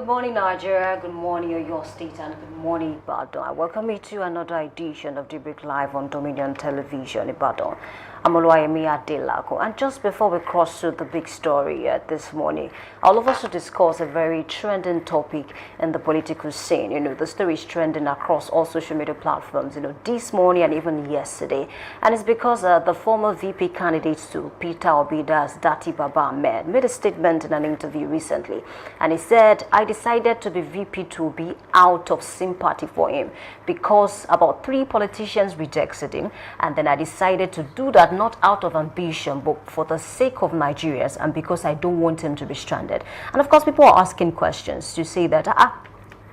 morning, Nigeria. Good morning, your state, and good morning, Ibadan. I welcome you to another edition of Daybreak Live on Dominion Television, Ibadan. I'm Oluwayemi Adelako. And just before we cross to the big story this morning, I'll love us to discuss a very trending topic in the political scene. The story is trending across all social media platforms, this morning and even yesterday. And it's because the former VP candidate to Peter Obi's Dati Baba Ahmed made a statement in an interview recently. And he said, I decided to be VP to be out of sympathy for him because about 3 politicians rejected him. And then I decided to do that not out of ambition, but for the sake of Nigerians and because I don't want him to be stranded. And of course, people are asking questions to say that,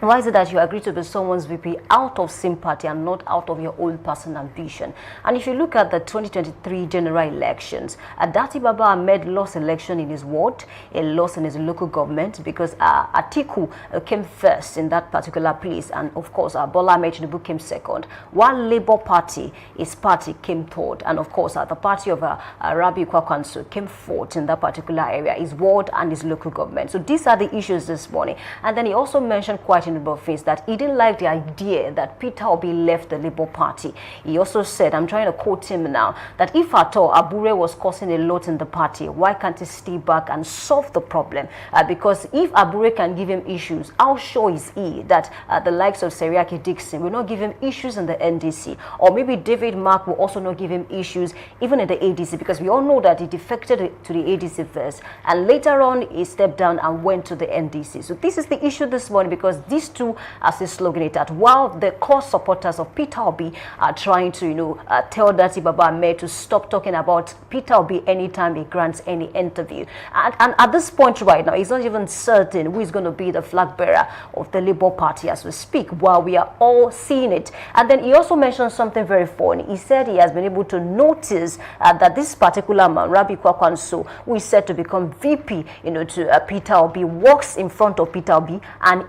why is it that you agree to be someone's VP out of sympathy and not out of your own personal ambition? And if you look at the 2023 general elections, Dati Baba Ahmed lost election in his ward, he lost in his local government because Atiku came first in that particular place, and of course Bola Ahmed Tinubu came second, while Labour Party, his party, came third, and of course the party of Rabi Kwakwanso came fourth in that particular area, his ward and his local government. So these are the issues this morning. And then he also mentioned quite a number of things, that he didn't like the idea that Peter Obi left the Labour Party. He also said, I'm trying to quote him now, that if at all Abure was causing a lot in the party, why can't he stay back and solve the problem? Because if Abure can give him issues, how sure is he that the likes of Seriake Dixon will not give him issues in the NDC? Or maybe David Mark will also not give him issues even in the ADC, because we all know that he defected to the ADC first and later on he stepped down and went to the NDC. So this is the issue this morning, because these two, as a slogan it at, while the core supporters of Peter Obi are trying to tell Dati Baba Ahmed to stop talking about Peter Obi anytime he grants any interview. And at this point right now, it's not even certain who is going to be the flag bearer of the Labour Party as we speak, while we are all seeing it. And then he also mentioned something very funny. He said he has been able to notice that this particular man, Rabi Kwakwanso, who is said to become VP to Peter Obi, walks in front of Peter Obi, and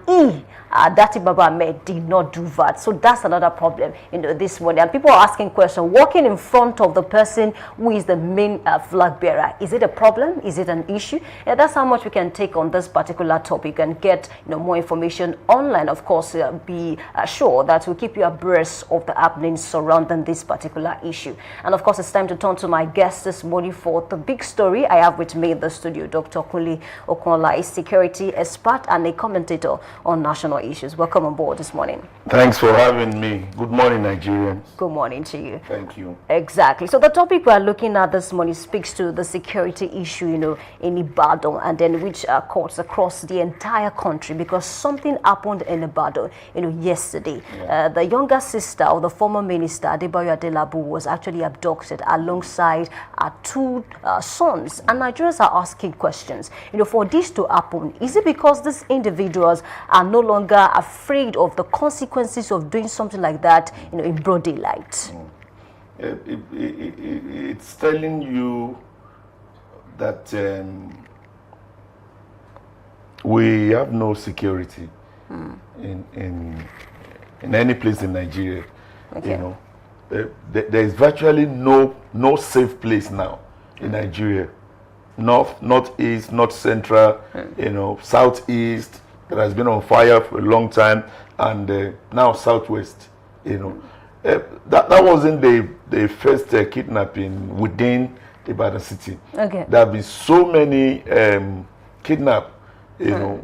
Dati Baba Ahmed did not do that. So that's another problem this morning. And people are asking questions, walking in front of the person who is the main flag bearer, is it a problem? Is it an issue? That's how much we can take on this particular topic, and get more information online. Of course, be sure that we'll keep you abreast of the happenings surrounding this particular issue. And of course, it's time to turn to my guest this morning for the big story. I have with me in the studio Dr. Kunle Okunla, a security expert and a commentator on national issues. Welcome on board this morning. Thanks for having me. Good morning, Nigerians. Good morning to you. Thank you. Exactly. So the topic we are looking at this morning speaks to the security issue, in Ibadan, and then which cuts across the entire country, because something happened in Ibadan, yesterday. Yeah. The younger sister of the former minister, Adebayo Adelabu, was actually abducted alongside her 2 sons. And Nigerians are asking questions, for this to happen, is it because these individuals are no longer afraid of the consequences of doing something like that, in broad daylight? It's telling you that we have no security in any place in Nigeria. Okay. There is virtually no safe place now in Nigeria. North, northeast, north central, southeast, that has been on fire for a long time, and now southwest. That wasn't the first kidnapping within Ibadan city. Okay. There have been so many kidnapped,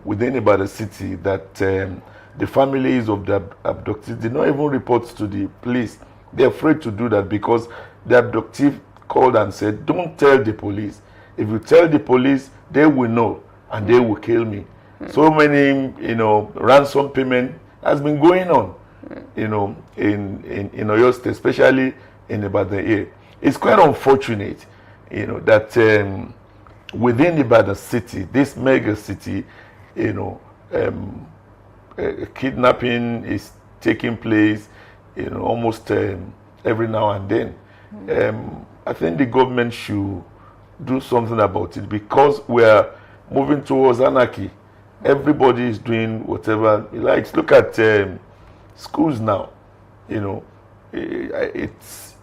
within Ibadan city, that the families of the abductees did not even report to the police. They're afraid to do that because the abductee called and said, "Don't tell the police. If you tell the police, they will know and they will kill me." So many, ransom payment has been going on, in Oyo State, especially in Ibadan here. It's quite unfortunate, that within Ibadan city, this mega city, kidnapping is taking place, almost every now and then. I think the government should do something about it, because we are moving towards anarchy. Everybody is doing whatever he likes. Look at schools now. It's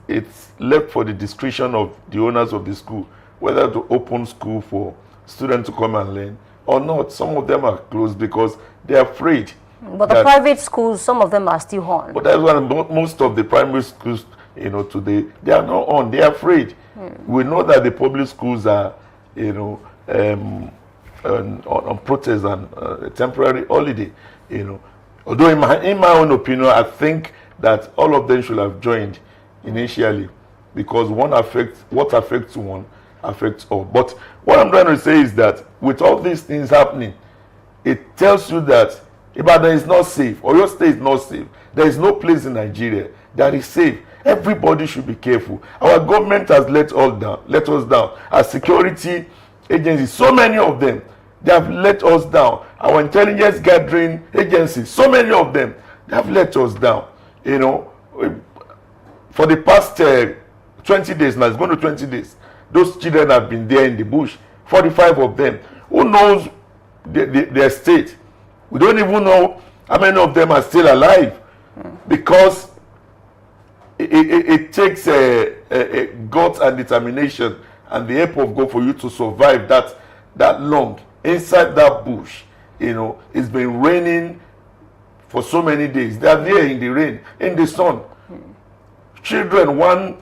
left for the discretion of the owners of the school whether to open school for students to come and learn or not. Some of them are closed because They're afraid. But the private schools, some of them are still on. But that's why most of the primary schools, today, they are not on. They are afraid. We know that the public schools are, on protest and temporary holiday. Although in my own opinion, I think that all of them should have joined initially, because what affects one affects all. But what I'm trying to say is that with all these things happening, it tells you that Ibadan is not safe, or your state is not safe. There is no place in Nigeria that is safe. Everybody should be careful. Our government has let us down. Our security agencies, so many of them, they have let us down. Our intelligence gathering agencies, so many of them, they have let us down. For the past 20 days now, it's going to 20 days, those children have been there in the bush, 45 of them. Who knows their state? We don't even know how many of them are still alive, because it takes a guts and determination and the help of God for you to survive that long inside that bush. It's been raining for so many days. They are there in the rain, in the sun. Children, one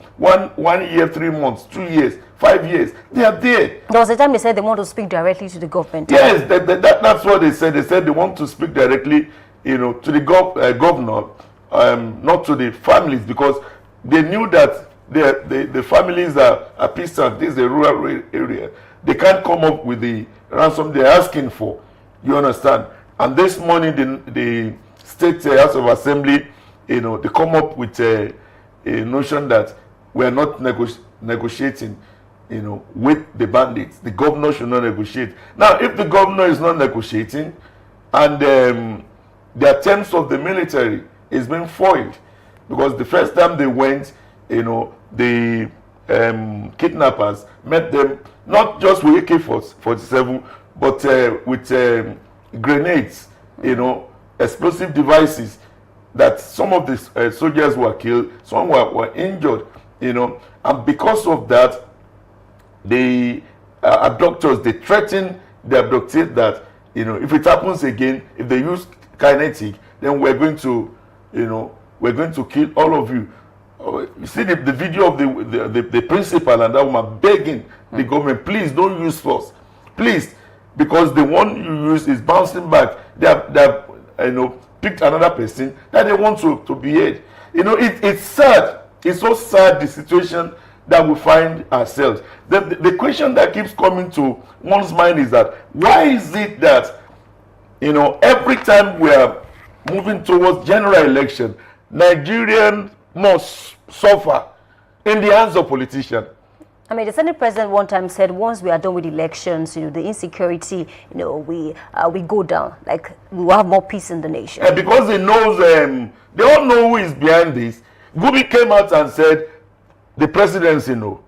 year, 3 months, 2 years, 5 years, they are there. There was a time they said they want to speak directly to the government. Yes, that's what they said. They said they want to speak directly, to the governor, not to the families, because they knew that the families are peasant. This is a rural area. They can't come up with the ransom they're asking for. You understand? And this morning, the State House of Assembly, they come up with a notion that we are not negotiating, with the bandits. The governor should not negotiate. Now, if the governor is not negotiating, and the attempts of the military is being foiled, because the first time they went, the kidnappers met them not just with AK-47, but with grenades, explosive devices, that some of the soldiers were killed, some were injured, and because of that, the abductors, they threaten the abductees that, if it happens again, if they use kinetic, then we're going to kill all of you. You see the video of the principal and that woman begging the government, please don't use force, please, because the one you use is bouncing back. They have picked another person that they want to behead. It's sad. It's so sad, the situation that we find ourselves. The question that keeps coming to one's mind is that, why is it that every time we are moving towards general election, Nigerians must suffer in the hands of politicians? I mean, the Senate president one time said, once we are done with elections, the insecurity, we go down. Like, we will have more peace in the nation. Because he knows, they all know who is behind this. Gubi came out and said, the presidency know,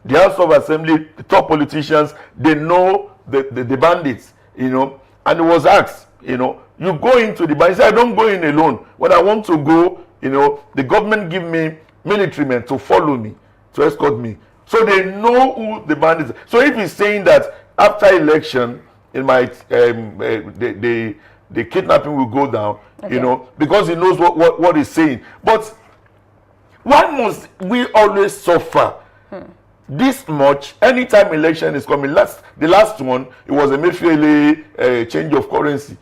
the House of Assembly, the top politicians, they know the bandits, and it was asked, you go into the bandits. I don't go in alone. When I want to go, the government give me military men to follow me, to escort me. So they know who the bandits are. So if he's saying that after election, it might, the kidnapping will go down, okay, because he knows what he's saying. But why must we always suffer this much anytime election is coming? The last one, it was a Emefiele change of currency,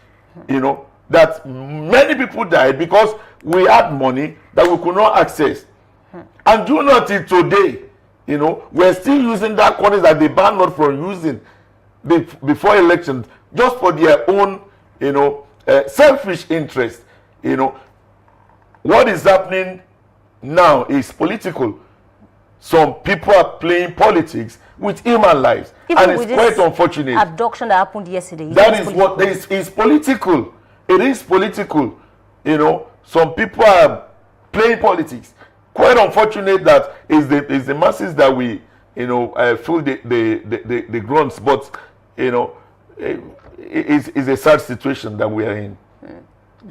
that many people died because we had money that we could not access. And do not till today, we're still using that currency that they banned us from using before elections, just for their own, selfish interest. What is happening now is political. Some people are playing politics with human lives, even, and it's quite unfortunate. Abduction that happened yesterday. That is what is political. It is political. Some people are playing politics. Quite unfortunate that is the masses that we feel the grunts, but it's a sad situation that we are in.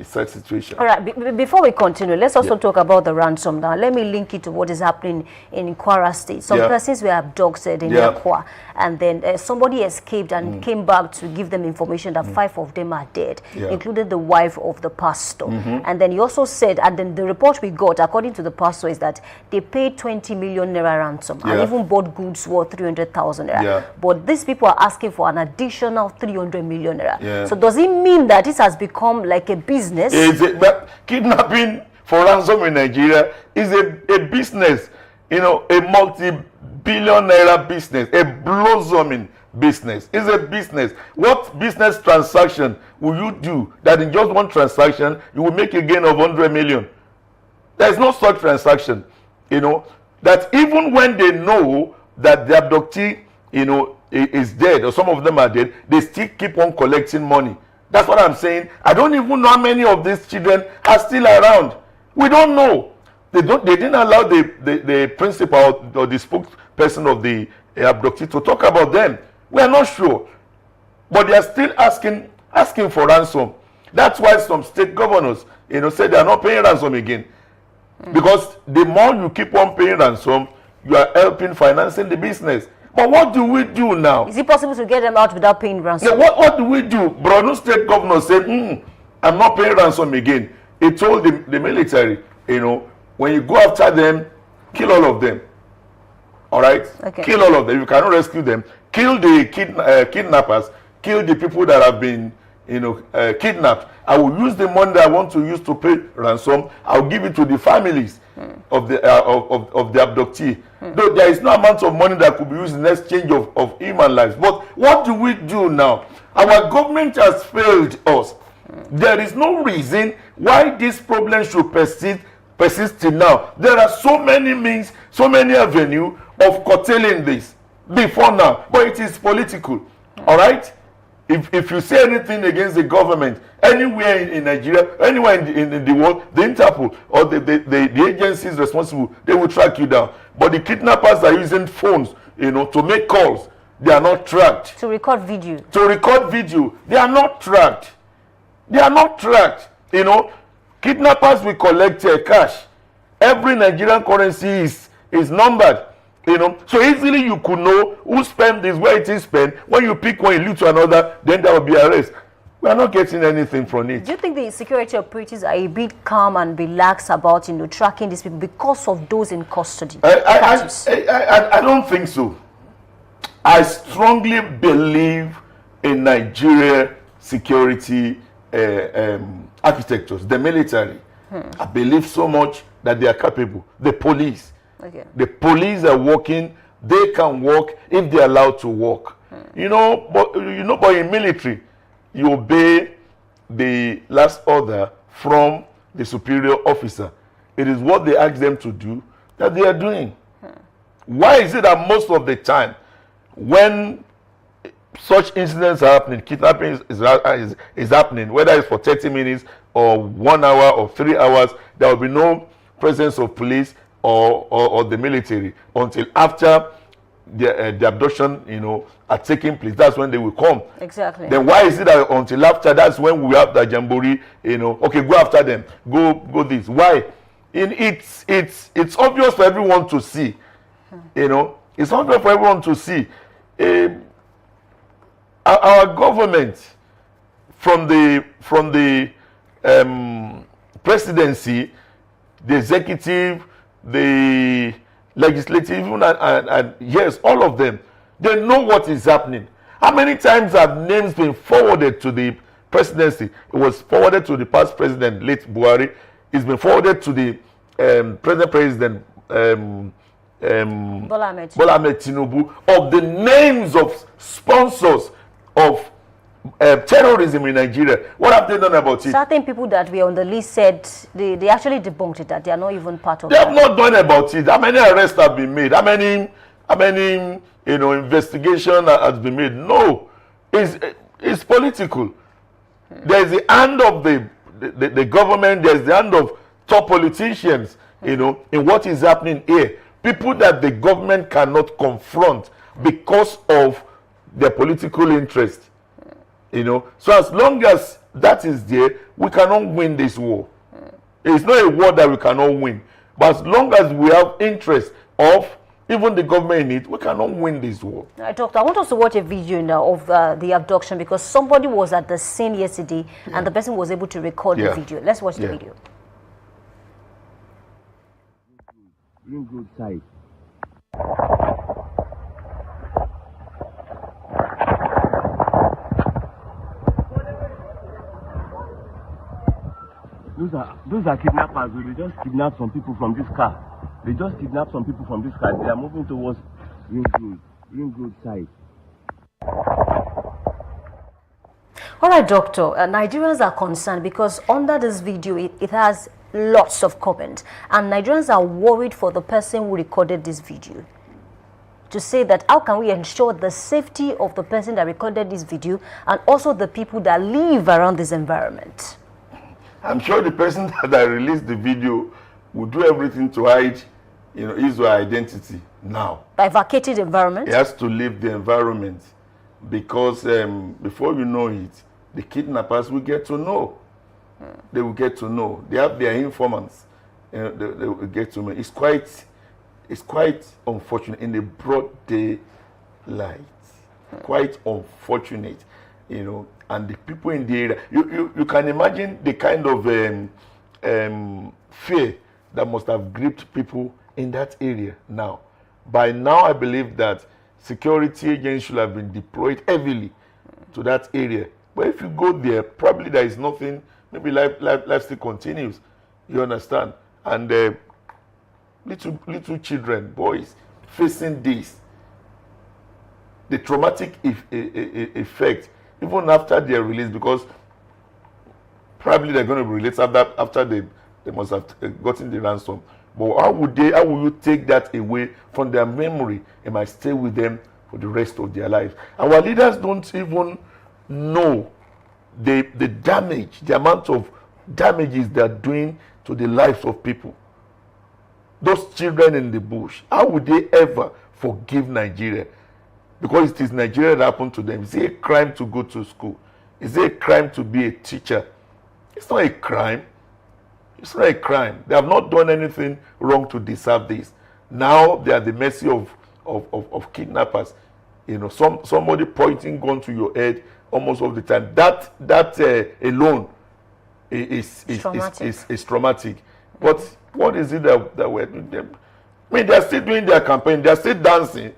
sad situation. All right, before we continue, let's also talk about the ransom now. Let me link it to what is happening in Kwara State. Some persons were abducted in Akwa, and then somebody escaped and came back to give them information that 5 of them are dead, including the wife of the pastor. And then he also said, and then the report we got, according to the pastor, is that they paid 20 million naira ransom and even bought goods worth 300,000 naira. But these people are asking for an additional 300 million naira. So does it mean that this has become like a business? But kidnapping for ransom in Nigeria is a business, you know, a multi-billion naira business, a blossoming business. It's a business. What business transaction will you do that in just one transaction you will make a gain of 100 million? There is no such transaction, you know, that even when they know that the abductee, you know, is dead, or some of them are dead, they still keep on collecting money. That's what I'm saying. I don't even know how many of these children are still around. We don't know. They didn't allow the principal or the spokesperson of the abductee to talk about them. We are not sure. But they are still asking for ransom. That's why some state governors, you know, say they are not paying ransom again. Because the more you keep on paying ransom, you are helping financing the business. But what do we do now? Is it possible to get them out without paying ransom? Now, what do we do? Borno State Governor said, I'm not paying ransom again. He told the military, you know, when you go after them, kill all of them. All right? Okay. Kill all of them. You cannot rescue them. Kill the kidnappers. Kill the people that have been, you know, kidnapped. I will use the money that I want to use to pay ransom. I'll give it to the families of the abductee. Though there is no amount of money that could be used in exchange of human lives. But what do we do now? Our government has failed us. There is no reason why this problem should persist till now. There are so many means, so many avenues of curtailing this before now. But it is political. All right? If you say anything against the government, anywhere in Nigeria, anywhere in the world, the Interpol or the agencies responsible, they will track you down. But the kidnappers are using phones, you know, to make calls. They are not tracked. To record video. To record video. They are not tracked. They are not tracked. You know, kidnappers will collect cash. Every Nigerian currency is numbered. You know, so easily you could know who spent this, where it is spent. When you pick one, you lead to another, then there will be arrest. We are not getting anything from it. Do you think the security operatives are a bit calm and relaxed about, you know, tracking these people because of those in custody? I don't think so. I strongly believe in Nigeria security architectures, the military. I believe so much that they are capable. The police. Okay. The police are working. They can work if they're allowed to work. You know, but in military, you obey the last order from the superior officer. It is what they ask them to do that they are doing. Why is it that most of the time, when such incidents are happening, kidnapping is happening, whether it's for 30 minutes or 1 hour or 3 hours, there will be no presence of police or the military until after the abduction, you know, are taking place? That's when they will come. Exactly. Then why is it that until after, that's when we have the jamboree, you know, okay, go after them, go this? Why? It's obvious for everyone to see, you know, it's obvious for everyone to see. Our government, from the presidency, the executive, the legislative, and yes, all of them, they know what is happening. How many times have names been forwarded to the presidency? It was forwarded to the past president, late Buhari. It's been forwarded to the present president, Bola Ahmed Tinubu, of the names of sponsors of terrorism in Nigeria. What have they done about it? Certain people that were on the list said they actually debunked it, that they are not even part of it. They have not done about it. How many arrests have been made? How many you know, investigation has been made? No. It's political. There's the hand of the government, there's the hand of top politicians, you know, in what is happening here. People that the government cannot confront because of their political interest. You know, so as long as that is there, we cannot win this war. It's not a war that we cannot win. But as long as we have interest of even the government in it, we cannot win this war. Doctor, I want us to watch a video now of the abduction because somebody was at the scene yesterday and the person was able to record the video. Let's watch the video. Ring road side. Those are kidnappers. They just kidnapped some people from this car. They just kidnapped some people from this car. They are moving towards Ring Road side. All right, Doctor. Nigerians are concerned because under this video, it has lots of comments. And Nigerians are worried for the person who recorded this video. To say that how can we ensure the safety of the person that recorded this video and also the people that live around this environment? I'm sure the person that released the video will do everything to hide, his or her identity now. By vacating the environment? He has to leave the environment because before you know it, the kidnappers will get to know. They will get to know. They have their informants. They will get to know. It's quite unfortunate in the broad daylight. Quite unfortunate, and the people in the area. You can imagine the kind of fear that must have gripped people in that area now. By now, I believe that security agents should have been deployed heavily to that area. But if you go there, probably there is nothing. Maybe life still continues. You understand? And little children, boys, facing this, the traumatic effect, even after they are released, because probably they're going to be released after they must have gotten the ransom. But how will you take that away from their memory? It might stay with them for the rest of their lives. Our leaders don't even know the damage, the amount of damages they're doing to the lives of people. Those children in the bush, how would they ever forgive Nigeria? Because it is Nigeria that happened to them. Is it a crime to go to school? Is it a crime to be a teacher? It's not a crime. It's not a crime. They have not done anything wrong to deserve this. Now they are at the mercy of kidnappers. Somebody pointing gun to your head almost all the time. That alone is traumatic. But what is it that we're doing them? I mean, they're still doing their campaign. They're still dancing.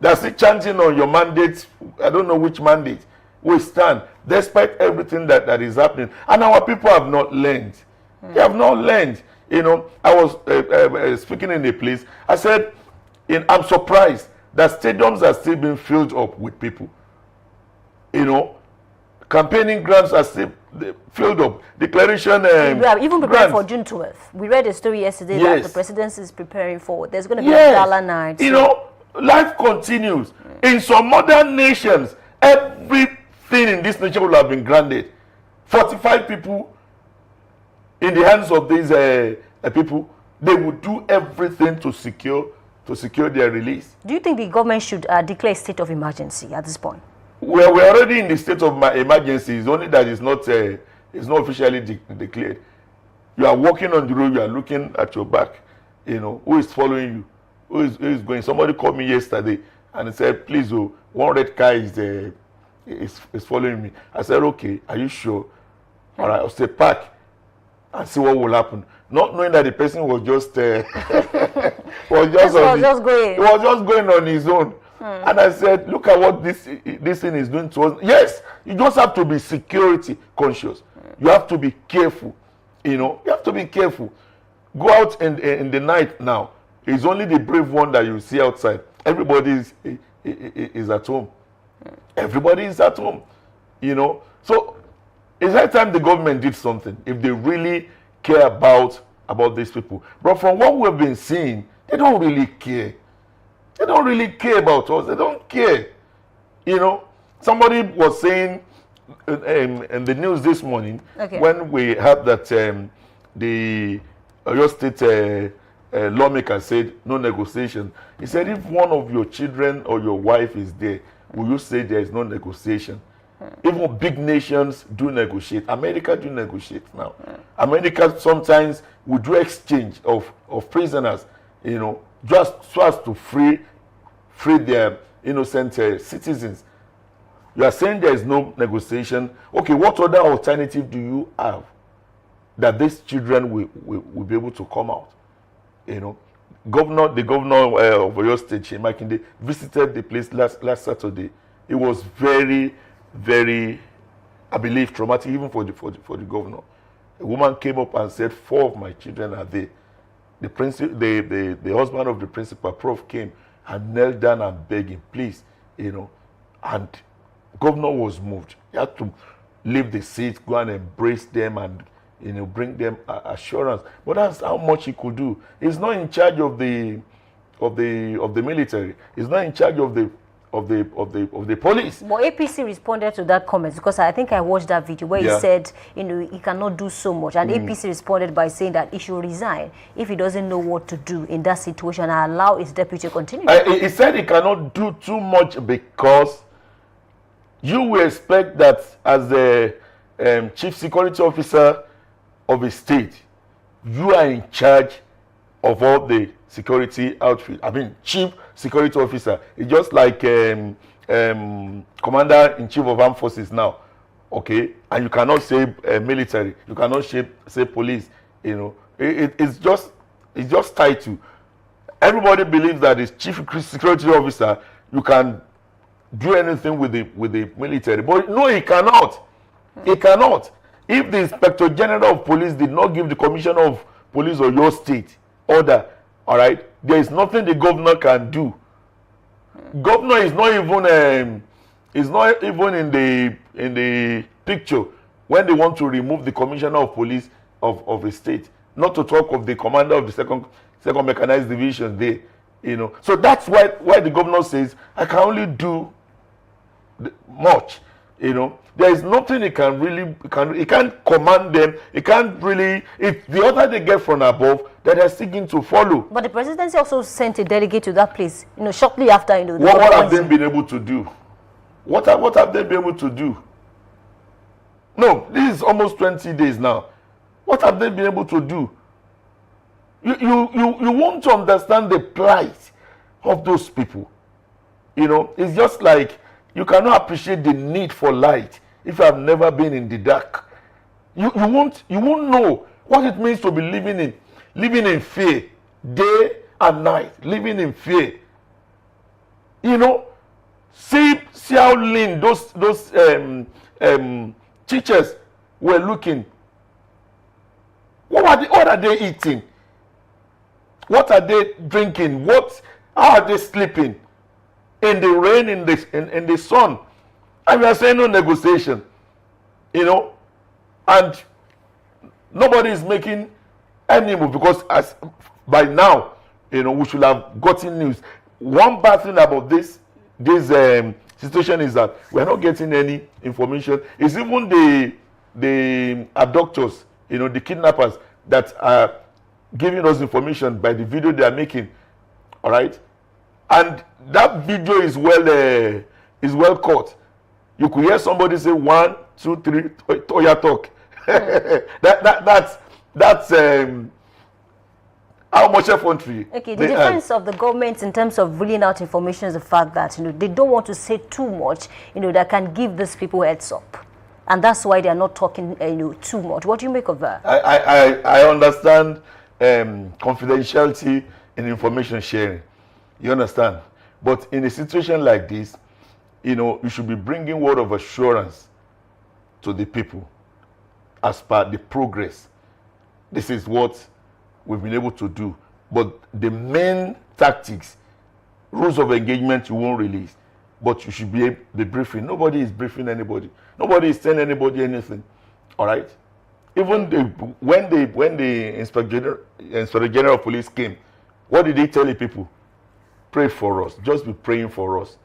They're still chanting on your mandate. I don't know which mandate. We stand despite everything that is happening. And our people have not learned. They have not learned. I was speaking in a place. I said, I'm surprised that stadiums are still being filled up with people. Campaigning grants are still filled up. Declaration. We are even preparing grants for June 12th. We read a story yesterday that the presidency is preparing for. There's going to be a gala night. Life continues. In some other nations, everything in this nation will have been granted. 45 people in the hands of these people, they would do everything to secure their release. Do you think the government should declare a state of emergency at this point? We're already in the state of emergency. It's only that it's not officially declared. You are walking on the road, you are looking at your back. Who is following you? Who is going? Somebody called me yesterday and he said, please, one red car is following me. I said, okay, are you sure? All right, I'll say park and see what will happen. Not knowing that the person was just was just going on his own. And I said, look at what this thing is doing to us. Yes, you just have to be security conscious. You have to be careful. You have to be careful. Go out in the night now. It's only the brave one that you see outside. Everybody is at home. Everybody is at home. So it's high time the government did something if they really care about these people. But from what we've been seeing, they don't really care. They don't really care about us. They don't care. Somebody was saying in the news this morning when we heard that the Oyo State lawmaker said no negotiation. He said, if one of your children or your wife is there, will you say there is no negotiation? Even big nations do negotiate. America do negotiate now. America sometimes will do exchange of prisoners, just so as to free their innocent citizens. You are saying there is no negotiation. Okay, what other alternative do you have that these children will be able to come out? The governor of Oyo State, Seyi Makinde, visited the place last Saturday. It was very, very, I believe, traumatic even for the governor. A woman came up and said, 4 of my children are there. The husband of the principal, Prof, came and knelt down and begged him, please, and governor was moved. He had to leave the seat, go and embrace them and bring them assurance. But that's how much he could do. He's not in charge of the military. He's not in charge of the police. But APC responded to that comment, because I think I watched that video where he said, he cannot do so much. And APC responded by saying that he should resign if he doesn't know what to do in that situation and allow his deputy to continue. He said he cannot do too much because you will expect that as the chief security officer of a state, you are in charge of all the security outfit. I mean, chief security officer. It's just like commander-in-chief of armed forces now, okay? And you cannot say military. You cannot say police. It's just title. Everybody believes that as chief security officer, you can do anything with the military, but no, he cannot. He cannot. If the Inspector General of Police did not give the Commissioner of Police of your state order, all right, there is nothing the governor can do. Governor is not even in the picture when they want to remove the Commissioner of Police of a state. Not to talk of the commander of the second mechanized division there. So that's why the governor says, I can only do much. There is nothing he can really, he can't command them. He can't really, it's the order they get from above that they're seeking to follow. But the presidency also sent a delegate to that place, shortly after, what have they been able to do? What have they been able to do? No, this is almost 20 days now. What have they been able to do? You want to understand the plight of those people. It's just like you cannot appreciate the need for light if you have never been in the dark. You won't know what it means to be living in fear, day and night, living in fear. See how lean those teachers were looking. What are they eating? What are they drinking? How are they sleeping? In the rain, in the sun. And we are saying no negotiation. And nobody is making any move, because as by now, we should have gotten news. One bad thing about this situation is that we are not getting any information. It's even the abductors, the kidnappers that are giving us information by the video they are making. All right, and that video is well caught. You could hear somebody say 1, 2, 3, Toya talk. That's how much effrontery. Okay, the defense of the government in terms of reeling out information is the fact that they don't want to say too much, that can give these people heads up, and that's why they are not talking, too much. What do you make of that? I understand confidentiality in information sharing. You understand? But in a situation like this, you should be bringing word of assurance to the people as per the progress. This is what we've been able to do. But the main tactics, rules of engagement, you won't release. But you should be briefing. Nobody is briefing anybody. Nobody is telling anybody anything. All right? Even when the Inspector General of Police came, what did he tell the people? Pray for us. Just be praying for us.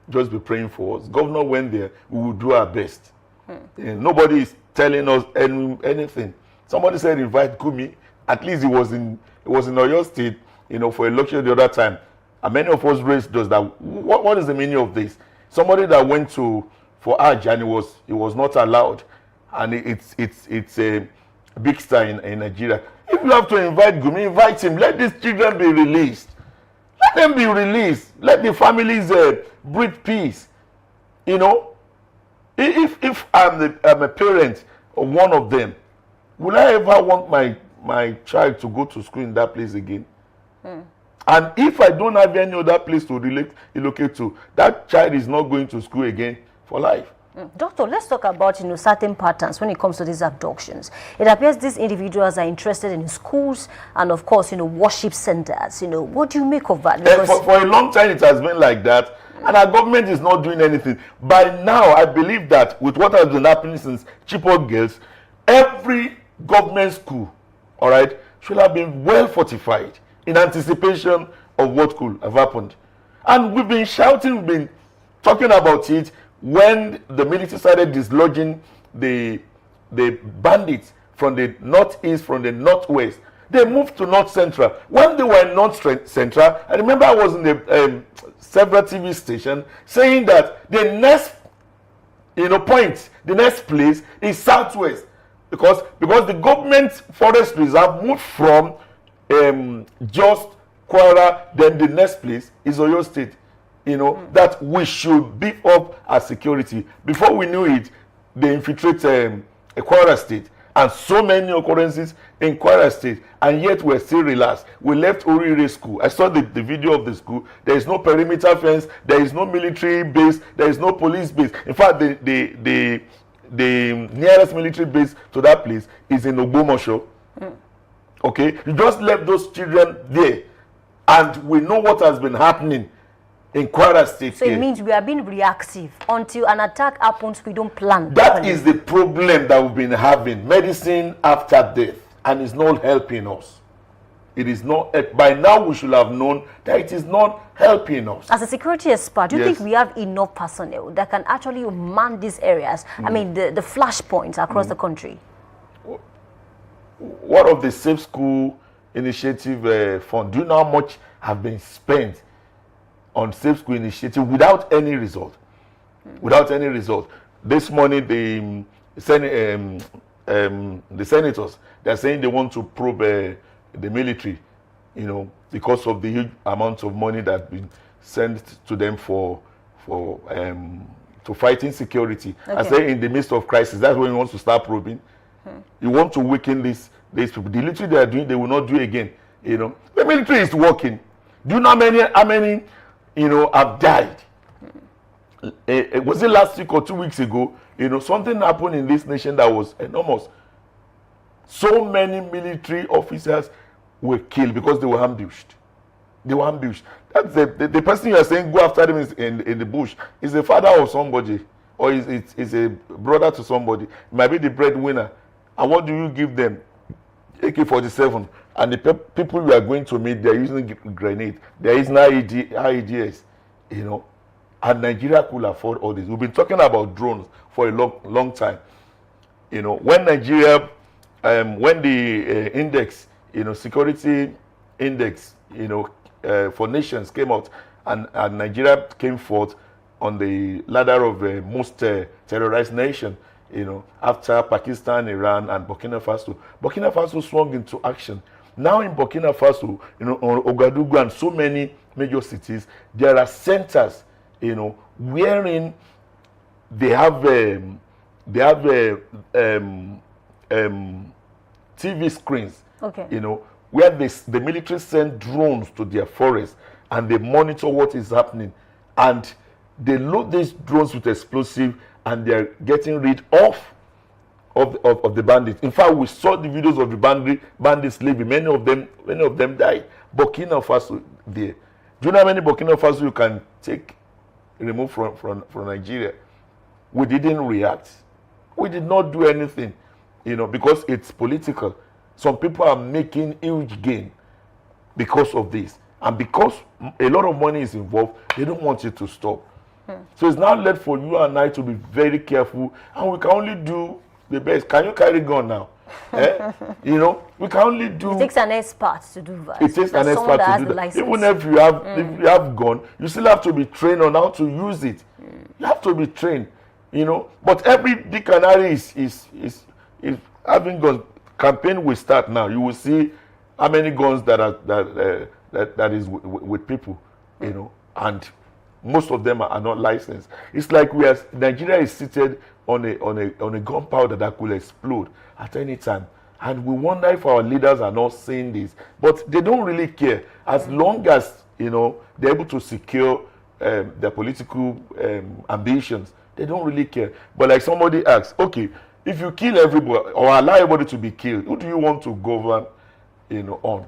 Just be praying for us. Governor went there. We will do our best. Nobody is telling us anything. Somebody said invite Kumi. At least he was in Oyo State, for election the other time. And many of us raised those that what is the meaning of this? Somebody that went to for Hajj, and it was not allowed, and it's a big star in Nigeria. If you have to invite Gumi, invite him. Let these children be released. Let them be released. Let the families breathe peace. You know, if I'm a parent of one of them, will I ever want my child to go to school in that place again? And if I don't have any other place to relocate to, that child is not going to school again for life. Doctor, let's talk about certain patterns when it comes to these abductions. It appears these individuals are interested in schools and, of course, worship centers. What do you make of that? For a long time, it has been like that, and our government is not doing anything. By now, I believe that with what has been happening since Chibok girls, every government school, all right, should have been well fortified in anticipation of what could have happened. And we've been shouting, we've been talking about it when the military started dislodging the bandits from the northeast, from the northwest. They moved to north central. When they were in north central, I remember I was in the several TV station saying that the next point, the next place is southwest, because the government forest reserve moved from just Kwara, then the next place is Oyo State. That we should beef up our security. Before we knew it, they infiltrate Kwara State, and so many occurrences in Kwara State, and yet we're still relaxed. We left Orire School. I saw the video of the school. There is no perimeter fence. There is no military base. There is no police base. In fact, the nearest military base to that place is in Ogbomoso. Okay, you just left those children there, and we know what has been happening in Kwara State. So it means we are being reactive. Until an attack happens, we don't plan. That is the problem that we've been having. Medicine after death, and it's not helping us. It is not. By now, we should have known that it is not helping us. As a security expert, do you think we have enough personnel that can actually man these areas? I mean, the flashpoints across the country. What of the Safe School Initiative Fund? Do you know how much have been spent on Safe School Initiative without any result? Without any result. This morning, the senators, they're saying they want to probe the military, because of the huge amounts of money that's been sent to them for to fight insecurity. Okay. I say in the midst of crisis, that's when you want to start probing. You want to weaken these people. The military they are doing, they will not do again. The military is working. Do you know how many have died? Was it last week or 2 weeks ago? Something happened in this nation that was enormous. So many military officers were killed because they were ambushed. They were ambushed. That's the person you are saying go after them in the bush is the father of somebody, or is a brother to somebody. It might be the breadwinner. And what do you give them? AK-47. And the people you are going to meet, they're using grenade. There is no IEDs, And Nigeria could afford all this. We've been talking about drones for a long time. When Nigeria, when the index, security index, for nations came out, and Nigeria came forth on the ladder of most terrorized nation, after Pakistan, Iran, and Burkina Faso. Burkina Faso swung into action. Now in Burkina Faso, on Ouagadougou and so many major cities, there are centers, wherein they have TV screens, okay. Where the military send drones to their forests and they monitor what is happening, and they load these drones with explosive, and they're getting rid of the bandits. In fact, we saw the videos of the bandits leaving. Many of them died. Burkina Faso there. Do you know how many Burkina Faso you can remove from Nigeria? We didn't react. We did not do anything, because it's political. Some people are making huge gain because of this. And because a lot of money is involved, they don't want it to stop. So it's now left for you and I to be very careful, and we can only do the best. Can you carry gun now? We can only do. It takes an expert to do that. It takes an expert to do that. Even if you have gun, you still have to be trained on how to use it. You have to be trained. But every dictionary is having guns. Campaign will start now. You will see how many guns that is with people, and most of them are not licensed. It's like Nigeria is seated on a gunpowder that could explode at any time. And we wonder if our leaders are not seeing this. But they don't really care. As long as, they're able to secure their political ambitions, they don't really care. But like somebody asked, okay, if you kill everybody or allow everybody to be killed, who do you want to govern, on?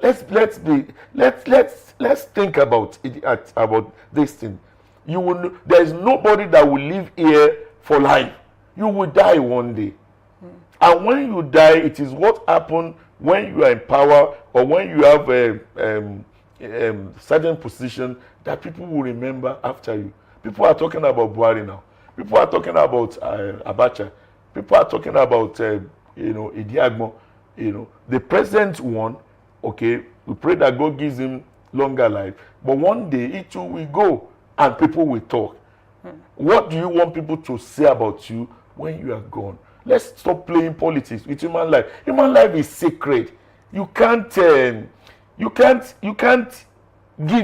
Let's think about it, about this thing. There is nobody that will live here for life. You will die one day. And when you die, it is what happened when you are in power or when you have a certain position that people will remember after you. People are talking about Buhari now. People are talking about Abacha. People are talking about Idi Agbo. The present one. Okay, we pray that God gives him longer life. But one day it too will go, and people will talk. What do you want people to say about you when you are gone? Let's stop playing politics with human life. Human life is sacred. You can't give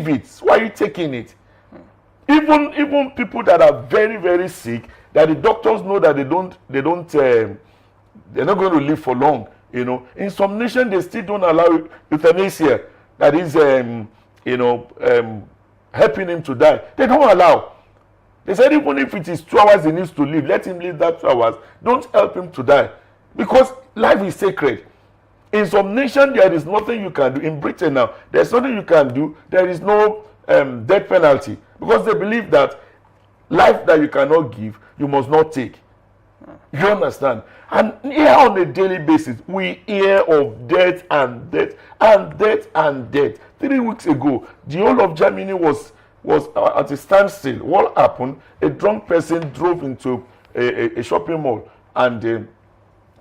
it. Why are you taking it? Even people that are very, very sick, that the doctors know that they're not going to live for long. In some nations they still don't allow euthanasia. That is, helping him to die. They don't allow. They said even if it is 2 hours he needs to live, let him live that 2 hours. Don't help him to die. Because life is sacred. In some nations, there is nothing you can do. In Britain now, there's nothing you can do. There is no death penalty. Because they believe that life that you cannot give, you must not take. You understand? And here on a daily basis, we hear of death and death and death and death. 3 weeks ago, the whole of Germany was at a standstill. What happened? A drunk person drove into a shopping mall and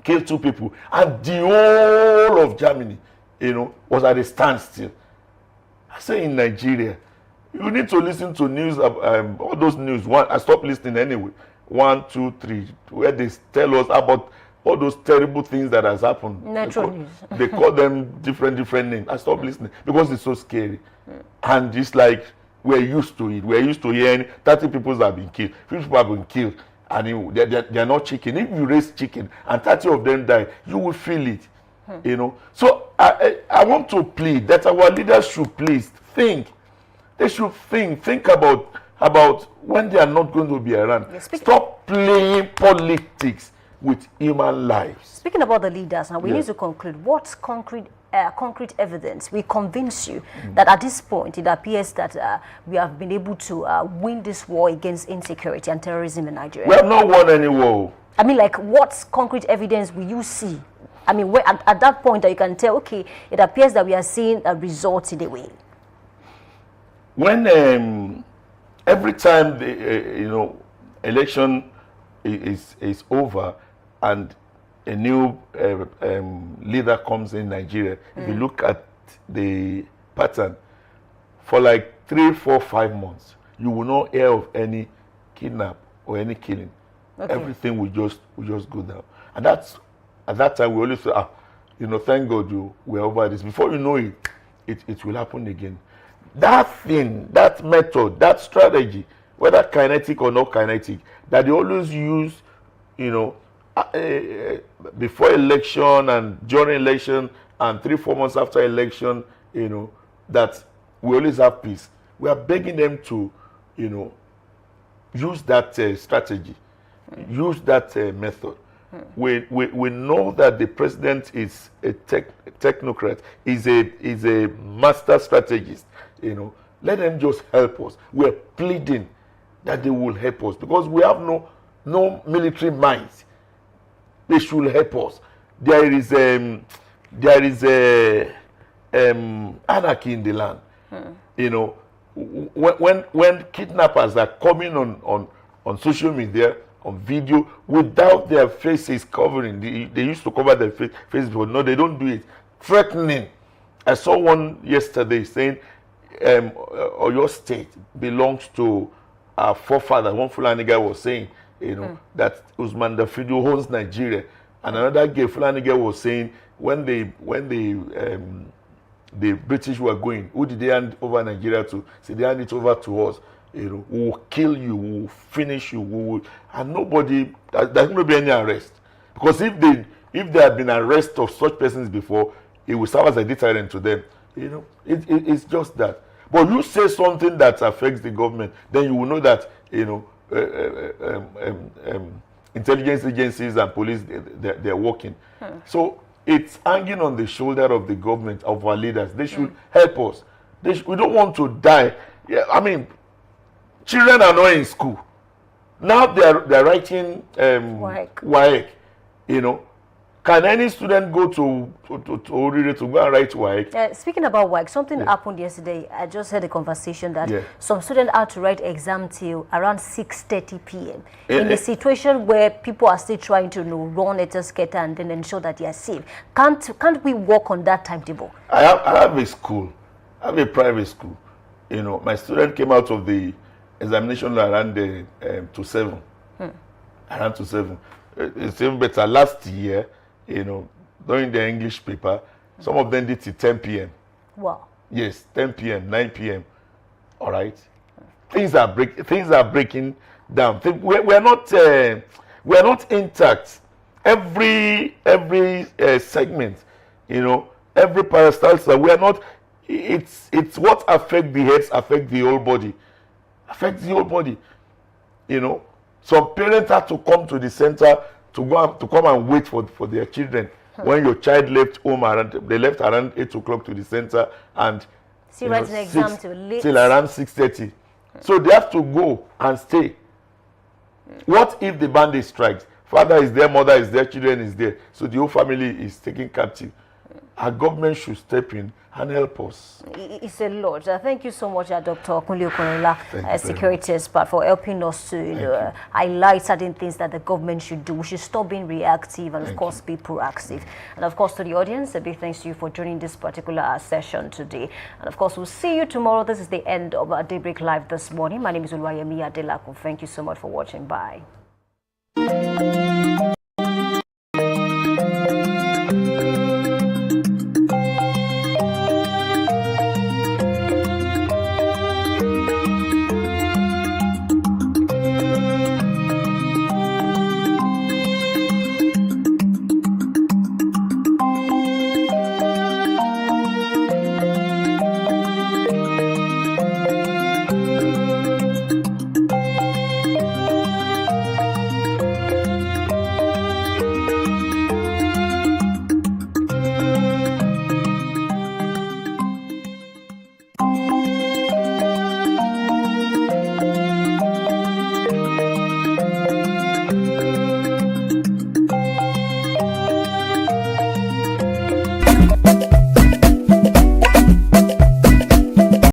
killed 2 people. And the whole of Germany, was at a standstill. I say in Nigeria, you need to listen to news, all those news. I stopped listening anyway. 1, 2, 3, where they tell us about all those terrible things that has happened. Natural news. They call them different names. I stopped listening because it's so scary. And it's like we're used to it. We're used to hearing 30 people have been killed, 50 people have been killed, and they're not chicken. If you raise chicken and 30 of them die, you will feel it. So I want to plead that our leaders should please think. They should think about when they are not going to be around. Stop playing politics with human lives. Speaking about the leaders, now we need to conclude. What concrete evidence will convince you that at this point it appears that we have been able to win this war against insecurity and terrorism in Nigeria? We have not won any war. I mean, like, what concrete evidence will you see? I mean, at that point that you can tell, okay, it appears that we are seeing a result in a way. When every time the election is over and a new leader comes in Nigeria, if you look at the pattern, for like 3, 4, 5 months, you will not hear of any kidnap or any killing. Okay. Everything will just go down. And at that time we always say, thank God we're over this. Before you know it will happen again. That thing, that method, that strategy, whether kinetic or not kinetic, that they always use, before election and during election and 3, 4 months after election, that we always have peace. We are begging them to, use that strategy, use that method. We know that the president is a technocrat, is a master strategist. Let them just help us. We're pleading that they will help us because we have no military might. They should help us. There is anarchy in the land. When kidnappers are coming on social media, on video, without their faces covering, they used to cover their faces, but no, they don't do it. Threatening. I saw one yesterday saying, your state belongs to our forefather. One Fulani guy was saying that Usman Dafido owns Nigeria. And another girl, Fulani girl, was saying when the British were going, who did they hand over Nigeria to? Say they hand it over to us. We will kill you, we will finish you, and nobody. There's not going to be any arrest, because if there had been arrest of such persons before, it will serve as a deterrent to them. It's just that. But you say something that affects the government, then you will know that intelligence agencies and police, they're working. So it's hanging on the shoulder of the government, of our leaders. They should help us. We don't want to die. Yeah, I mean, children are not in school. Now they're writing WAEC. Can any student go to Orire to go and write WAEC? Speaking about WAEC, something happened yesterday. I just had a conversation that some students had to write exam till around 6:30 p.m. in a situation where people are still trying to run a test and then ensure that they are safe. Can't we work on that timetable? I have a school. I have a private school. My student came out of the examination around to 7. Around to 7. It's even better. Last year, during the English paper, some of them did till 10 p.m. Wow. Yes, 10 p.m., 9 p.m. All right. Things are breaking down. We're not intact. Every segment, every peristalsis, we are not. It's what affect the heads, affect the whole body. Affects the whole body. Some parents have to come to the center to come and wait for their children. When your child left home they left around 8 o'clock to the center and writing an exam till around 6:30. So they have to go and stay. What if the bandit strikes? Father is there, mother is there, children is there. So the whole family is taken captive. Our government should step in and help us. It's a lot. Thank you so much, Dr. Kunle Okonola, security expert, for helping us to highlight certain things that the government should do. We should stop being reactive and, of course, be proactive. And, of course, to the audience, a big thanks to you for joining this particular session today. And, of course, we'll see you tomorrow. This is the end of our Daybreak Live this morning. My name is Oluwayemi Adelako. Thank you so much for watching. Bye.